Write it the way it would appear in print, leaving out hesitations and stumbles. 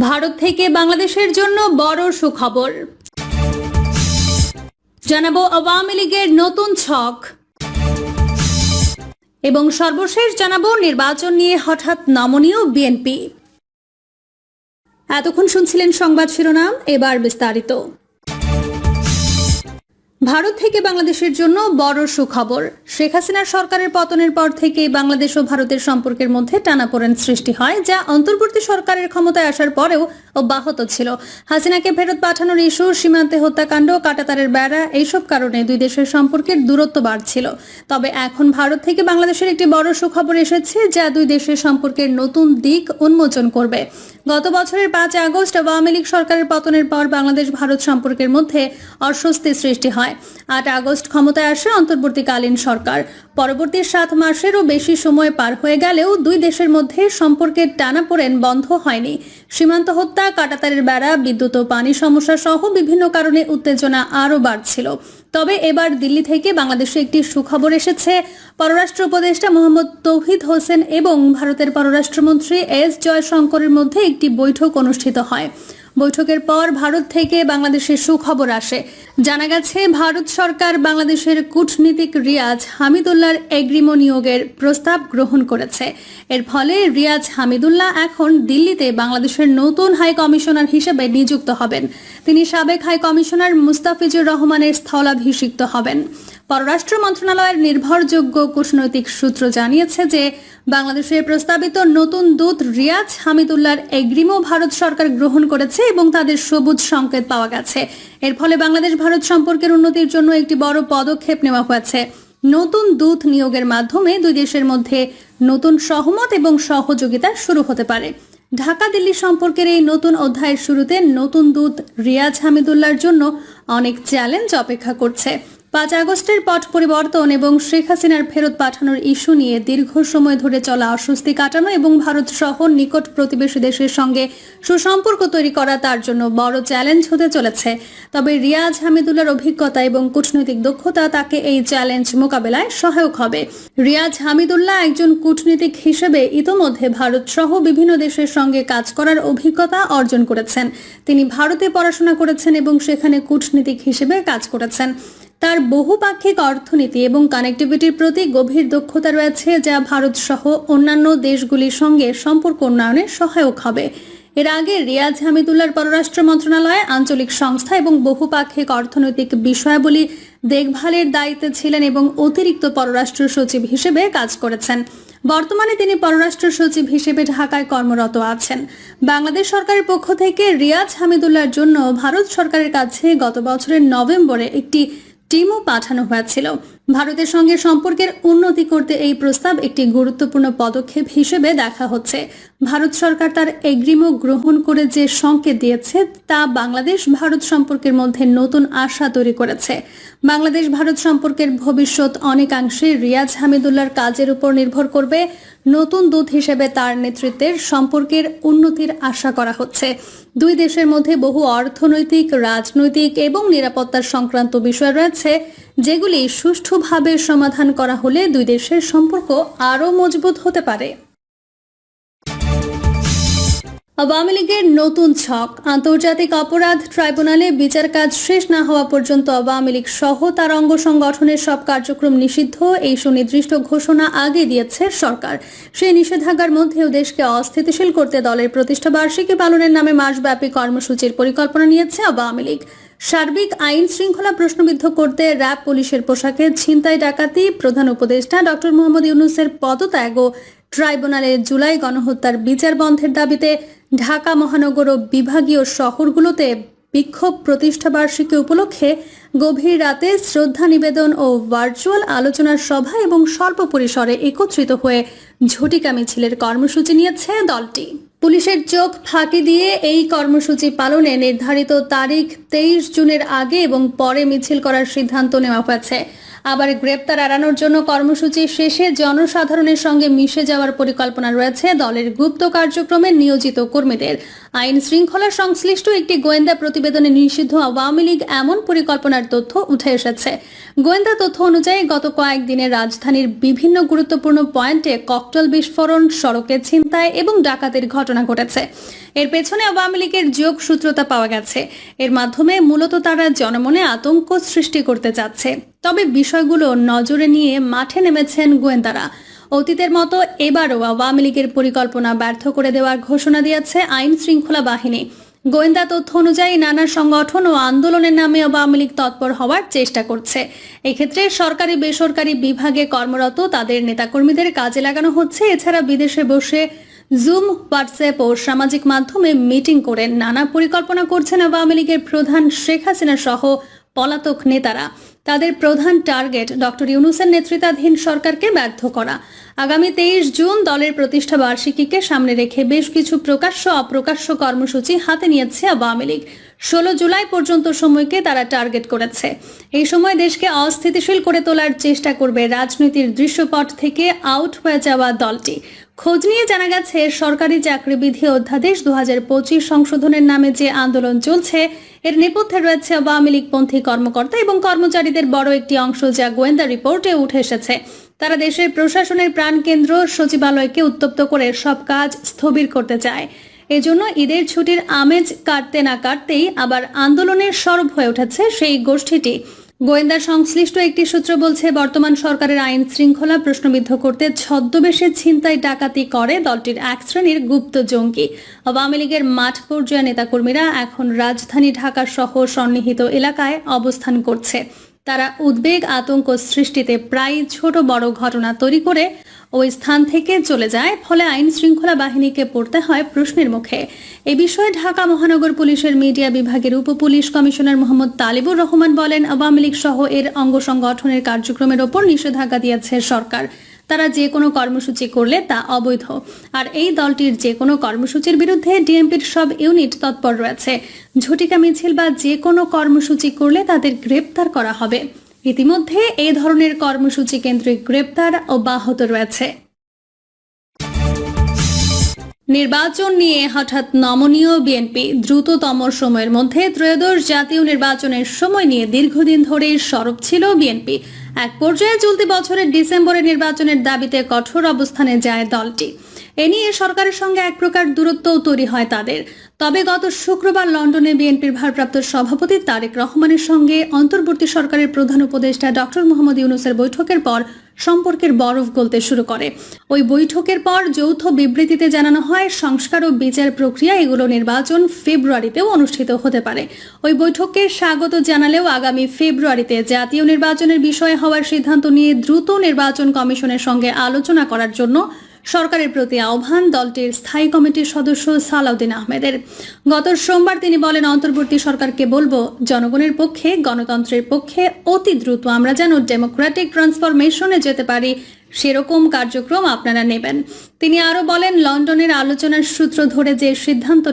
ভারত থেকে বাংলাদেশের জন্য বড় সুখবর। জানাবো আওয়ামী লীগের নতুন ছক এবং সর্বশেষ জানাবো নির্বাচন নিয়ে হঠাৎ নমনীয় বিএনপি। এতক্ষণ শুনছিলেন সংবাদ শিরোনাম, এবার বিস্তারিত। ভারত থেকে বাংলাদেশের জন্য বড় সুখবর। শেখ হাসিনার সরকারের পতনের পর থেকে বাংলাদেশ ও ভারতের সম্পর্কের মধ্যে টানাপোড়েন সৃষ্টি হয়, যা অন্তর্বর্তী সরকারের ক্ষমতায় আসার পরেও অব্যাহত ছিল। হাসিনাকে ফেরত পাঠানোর ইস্যু, সীমান্তে হত্যাকাণ্ড, কাঁটাতারের বেড়া, এইসব কারণে দুই দেশের সম্পর্কের দূরত্ব বাড়ছিল। তবে এখন ভারত থেকে বাংলাদেশের একটি বড় সুখবর এসেছে, যা দুই দেশের সম্পর্কের নতুন দিক উন্মোচন করবে। গত বছরের 5 আগস্ট আওয়ামী লীগ সরকারের পতনের পর বাংলাদেশ ভারত সম্পর্কের মধ্যে অস্বস্তি সৃষ্টি হয়। 8 আগস্ট ক্ষমতায় আসে অন্তর্বর্তীকালীন সরকার। পরবর্তী 7 মাসেরও বেশি সময় পার হয়ে গেলেও দুই দেশের মধ্যে সম্পর্কের টানাপোড়েন বন্ধ হয়নি। সীমান্ত হত্যা, কাঁটাতারের বেড়া, বিদ্যুৎ ও পানি সমস্যা সহ বিভিন্ন কারণে উত্তেজনা আরও বাড়ছিল। তবে এবার দিল্লি থেকে বাংলাদেশে একটি সুখবর এসেছে। পররাষ্ট্র উপদেষ্টা মোহাম্মদ তৌহিদ হোসেন এবং ভারতের পররাষ্ট্রমন্ত্রী এস জয়শঙ্করের মধ্যে একটি বৈঠক অনুষ্ঠিত হয়। বৈঠকের পর ভারত থেকে বাংলাদেশের সুখবর আসে। জানা গেছে, ভারত সরকার বাংলাদেশের কূটনীতিক রিয়াজ হামিদুল্লাহর এগ্রিমো নিয়োগের প্রস্তাব গ্রহণ করেছে। এর ফলে রিয়াজ হামিদুল্লাহ এখন দিল্লিতে বাংলাদেশের নতুন হাই কমিশনার হিসেবে নিযুক্ত হবেন। তিনি সাবেক হাই কমিশনার মুস্তাফিজুর রহমানের স্থলাভিষিক্ত হবেন। পররাষ্ট্র মন্ত্রণালয়ের নির্ভরযোগ্য কূটনৈতিক সূত্র জানিয়েছে যে বাংলাদেশের প্রস্তাবিত নতুন দূত রিয়াজ হামিদুল্লাহর এগ্রিমো ভারত সরকার গ্রহণ করেছে এবং তাদের সবুজ সংকেত পাওয়া গেছে। এর ফলে বাংলাদেশ ভারত সম্পর্কের উন্নতির জন্য একটি বড় পদক্ষেপ নেওয়া হয়েছে। নতুন দূত নিয়োগের মাধ্যমে দুই দেশের মধ্যে নতুন সহমত এবং সহযোগিতা শুরু হতে পারে। ঢাকা দিল্লি সম্পর্কের এই নতুন অধ্যায়ের শুরুতে নতুন দূত রিয়াজ হামিদুল্লাহর জন্য অনেক চ্যালেঞ্জ অপেক্ষা করছে। 5 আগস্টের পট পরিবর্তন এবং শেখ হাসিনার ফেরত পাঠানোর ইস্যু নিয়ে দীর্ঘ সময় ধরে চলা অস্বস্তি কাটানো এবং ভারত সহ নিকট প্রতিবেশী দেশের সঙ্গে সুসম্পর্ক তৈরি করা তার জন্য বড় চ্যালেঞ্জ হতে চলেছে। তবে রিয়াজ হামিদুল্লাহর অভিজ্ঞতা এবং কূটনৈতিক দক্ষতা তাকে এই চ্যালেঞ্জ মোকাবেলায় সহায়ক হবে। রিয়াজ হামিদুল্লাহ একজন কূটনীতিক হিসেবে ইতোমধ্যে ভারত সহ বিভিন্ন দেশের সঙ্গে কাজ করার অভিজ্ঞতা অর্জন করেছেন। তিনি ভারতে পড়াশোনা করেছেন এবং সেখানে কূটনীতিক হিসেবে কাজ করেছেন। তার বহুপাক্ষিক অর্থনীতি এবং কানেক্টিভিটির প্রতি গভীর দক্ষতা রয়েছে, যা ভারত সহ অন্যান্য দেশগুলির সঙ্গে সম্পর্ক উন্নয়নে সহায়ক হবে। এর আগে রিয়াজ হামিদুল্লাহর পররাষ্ট্র মন্ত্রণালয়ে আঞ্চলিক সংস্থা এবং বহুপাক্ষিক অর্থনৈতিক বিষয়াবলী দেখভালের দায়িত্বে ছিলেন এবং অতিরিক্ত পররাষ্ট্র সচিব হিসেবে কাজ করেছেন। বর্তমানে তিনি পররাষ্ট্র সচিব হিসেবে ঢাকায় কর্মরত আছেন। বাংলাদেশ সরকারের পক্ষ থেকে রিয়াজ হামিদুল্লাহর জন্য ভারত সরকারের কাছে গত বছরের নভেম্বরে একটি টিমও পাঠানো হয়েছিল। ভারতের সঙ্গে সম্পর্কের উন্নতি করতে এই প্রস্তাব একটি গুরুত্বপূর্ণ পদক্ষেপ হিসেবে দেখা হচ্ছে। ভারত সরকার তার এগ্রিমো গ্রহণ করে যে সংকেত দিয়েছে, তা বাংলাদেশ ভারত সম্পর্কের মধ্যে নতুন আশা তৈরি করেছে। বাংলাদেশ ভারত সম্পর্কের ভবিষ্যৎ অনেকাংশে রিয়াজ হামিদুল্লাহর কাজের উপর নির্ভর করবে। নতুন দূত হিসেবে তার নেতৃত্বের সম্পর্কের উন্নতির আশা করা হচ্ছে। দুই দেশের মধ্যে বহু অর্থনৈতিক, রাজনৈতিক এবং নিরাপত্তার সংক্রান্ত বিষয় রয়েছে, যেগুলি সুষ্ঠুভাবে সমাধান করা হলে দুই দেশের সম্পর্ক আরও মজবুত হতে পারে। আওয়ামী লীগের নতুন ছক। আন্তর্জাতিক অপরাধ ট্রাইব্যুনালে বিচার কাজ শেষ না হওয়া পর্যন্ত আওয়ামী লীগ সহ তার অঙ্গ সংগঠনের সব কার্যক্রম নিষিদ্ধ, এই সুনির্দিষ্ট ঘোষণা আগে দিয়েছে সরকার। সেই নিষেধাজ্ঞার মধ্যেও দেশকে অস্থিতিশীল করতে দলের প্রতিষ্ঠা বার্ষিকী পালনের নামে মাসব্যাপী কর্মসূচির পরিকল্পনা নিয়েছে আওয়ামী লীগ। সার্বিক আইন শৃঙ্খলা প্রশ্নবিদ্ধ করতে র্যাব, পুলিশের পোশাকে ছিনতাই, ডাকাতি, প্রধান উপদেষ্টা ডক্টর মোহাম্মদ ইউনূসের পদত্যাগ ও ট্রাইব্যুনালে জুলাই গণহত্যার বিচার বন্ধের দাবিতে ঢাকা মহানগর ও বিভাগীয় শহরগুলোতে বিক্ষোভ প্রতিষ্ঠা বার্ষিকী উপলক্ষে গভীর রাতে শ্রদ্ধা নিবেদন ও ভার্চুয়াল আলোচনার সভা এবং স্বল্প পরিসরে একত্রিত হয়ে ঝটিকা মিছিলের কর্মসূচি নিয়েছে দলটি। পুলিশের চোখ ফাঁকি দিয়ে এই কর্মসূচি পালনে নির্ধারিত তারিখ 23 জুনের আগে এবং পরে মিছিল করার সিদ্ধান্ত নেওয়া হয়েছে। আবার গ্রেপ্তার এড়ানোর জন্য কর্মসূচি শেষে জনসাধারণের সঙ্গে মিশে যাওয়ার পরিকল্পনা রয়েছে দলের গুপ্ত কার্যক্রমে নিয়োজিত কর্মীদের। আইন শৃঙ্খলা সংশ্লিষ্ট একটি গোয়েন্দা প্রতিবেদনে নিষিদ্ধ আওয়ামী লীগ এমন পরিকল্পনার তথ্য উঠে এসেছে। গোয়েন্দা তথ্য অনুযায়ী গত কয়েকদিনে রাজধানীর বিভিন্ন গুরুত্বপূর্ণ পয়েন্টে ককটেল বিস্ফোরণ, সড়কে ছিনতাই এবং ডাকাতির ঘটনা ঘটেছে। এর পেছনে আওয়ামী লীগের যোগসূত্রতা পাওয়া গেছে। এর মাধ্যমে মূলত তারা জনমনে আতঙ্ক সৃষ্টি করতে চাচ্ছে। তবে বিষয়গুলো নজরে নিয়ে মাঠে নেমেছেন গোয়েন্দারা। অতীতের মতো এবারও আওয়ামী লীগের পরিকল্পনা ব্যর্থ করে দেওয়ার ঘোষণা দিয়েছে আইন শৃঙ্খলা বাহিনী। গোয়েন্দা তথ্য অনুযায়ী নানা সংগঠন ও আন্দোলনের নামে আওয়ামী লীগ তৎপর হওয়ার চেষ্টা করছে। এক্ষেত্রে সরকারি বেসরকারি বিভাগে কর্মরত তাদের নেতাকর্মীদের কাজে লাগানো হচ্ছে। এছাড়া বিদেশে বসে জুম, হোয়াটসঅ্যাপ ও সামাজিক মাধ্যমে মিটিং করে নানা পরিকল্পনা করছেন আওয়ামী লীগের প্রধান শেখ হাসিনা সহ পলাতক নেতারা। তাদের প্রধান টার্গেট ডক্টর ইউনূসের নেতৃত্বাধীন সরকারকে ব্যর্থ করা। আগামী 23 জুন দলের প্রতিষ্ঠা বার্ষিকীকে সামনে রেখে বেশ কিছু প্রকাশ্য অপ্রকাশ্য কর্মসূচি হাতে নিয়েছে আওয়ামী লীগ। 16 জুলাই পর্যন্ত সময়কে তারা টার্গেট করেছে। এই সময় দেশকে অস্থিতিশীল করে তোলার চেষ্টা করবে রাজনীতির দৃশ্যপট থেকে আউট হয়ে যাওয়া দলটি। খোঁজ নিয়ে জানা গেছে, সরকারি চাকরিবিধি অধ্যাদেশ 2025 সংশোধনের নামে যে আন্দোলন চলছে, এর নেপথ্যে রয়েছে আওয়ামী লীগপন্থী কর্মকর্তা এবং কর্মচারীদের বড় একটি অংশ, যা গোয়েন্দা রিপোর্টে উঠে এসেছে। তারা দেশের প্রশাসনের প্রাণকেন্দ্র সচিবালয়কে উত্তপ্ত করে সব কাজ স্থবির করতে চায়। এজন্য ঈদের ছুটির আমেজ কাটতে না কাটতেই আবার আন্দোলনের সরব হয়ে উঠেছে সেই গোষ্ঠীটি। গোয়েন্দা সংশ্লিষ্ট একটি সূত্র বলছে, বর্তমান সরকারের আইন শৃঙ্খলা প্রশ্নবিদ্ধ করতে ছদ্মবেশে ছিনতাই ডাকাতি করে দলটির এক শ্রেণীর গুপ্ত জঙ্গি। আওয়ামী লীগের মাঠ পর্যায়ে নেতাকর্মীরা এখন রাজধানী ঢাকা সহ সন্নিহিত এলাকায় অবস্থান করছে। তারা উদ্বেগ আতঙ্ক সৃষ্টিতে প্রায় ছোট বড় ঘটনা তৈরি করে ওই স্থান থেকে চলে যায়। ফলে আইন শৃঙ্খলা বাহিনীকে পড়তে হয় প্রশ্নের মুখে। এ বিষয়ে ঢাকা মহানগর পুলিশের মিডিয়া বিভাগের উপপুলিশ কমিশনার মোহাম্মদ তালিবুর রহমান বলেন, আওয়ামী লীগ সহ এর অঙ্গ সংগঠনের কার্যক্রমের ওপর নিষেধাজ্ঞা দিয়েছে সরকার। তারা যে কোনো কর্মসূচি করলে তা অবৈধ। আর এই দলটির যে কোনো কর্মসূচির বিরুদ্ধে ডিএমপির সব ইউনিট তৎপর রয়েছে। ঝটিকা মিছিল বা যে কোনো কর্মসূচি করলে তাদের গ্রেপ্তার করা হবে। ইতিমধ্যে এই ধরনের কর্মসূচি কেন্দ্রিক গ্রেপ্তার অব্যাহত রয়েছে। নির্বাচন নিয়ে হঠাৎ নমনীয় বিএনপি। দ্রুততম সময়ের মধ্যে ত্রয়োদশ জাতীয় নির্বাচনের সময় নিয়ে দীর্ঘদিন ধরেই সরব ছিল বিএনপি। এক পর্যায়ে চলতি বছরের ডিসেম্বরে নির্বাচনের দাবিতে কঠোর অবস্থানে যায় দলটি। এ নিয়ে সরকারের সঙ্গে এক প্রকার দূরত্বও তৈরি হয় তাদের। তবে গত শুক্রবার লন্ডনে বিএনপির ভারপ্রাপ্ত সভাপতি তারেক রহমানের সঙ্গে অন্তর্বর্তী সরকারের প্রধান উপদেষ্টা ডক্টর মোহাম্মদ ইউনূসের বৈঠকের পর সম্পর্কের বরফ গলতে শুরু করে। ওই বৈঠকের পর যৌথ বিবৃতিতে জানানো হয়, সংস্কার ও বিচার প্রক্রিয়া এগুলো নির্বাচন ফেব্রুয়ারিতেও অনুষ্ঠিত হতে পারে। ওই বৈঠককে স্বাগত জানালেও আগামী ফেব্রুয়ারিতে জাতীয় নির্বাচনের বিষয়ে হওয়ার সিদ্ধান্ত নিয়ে দ্রুত নির্বাচন কমিশনের সঙ্গে আলোচনা করার জন্য সরকারের প্রতি আহ্বান দলটির স্থায়ী কমিটির সদস্য সালাউদ্দিন আহমেদের। গত সোমবার তিনি বলেন, অন্তর্বর্তী সরকারকে বলবো, জনগণের পক্ষে, গণতন্ত্রের পক্ষে অতি দ্রুত আমরা যেন ডেমোক্রেটিক ট্রান্সফরমেশনে যেতে পারি, সেরকম কার্যক্রম আপনারা নেবেন। তিনি আরো বলেন, লন্ডনের আলোচনার সূত্র ধরে যে সিদ্ধান্ত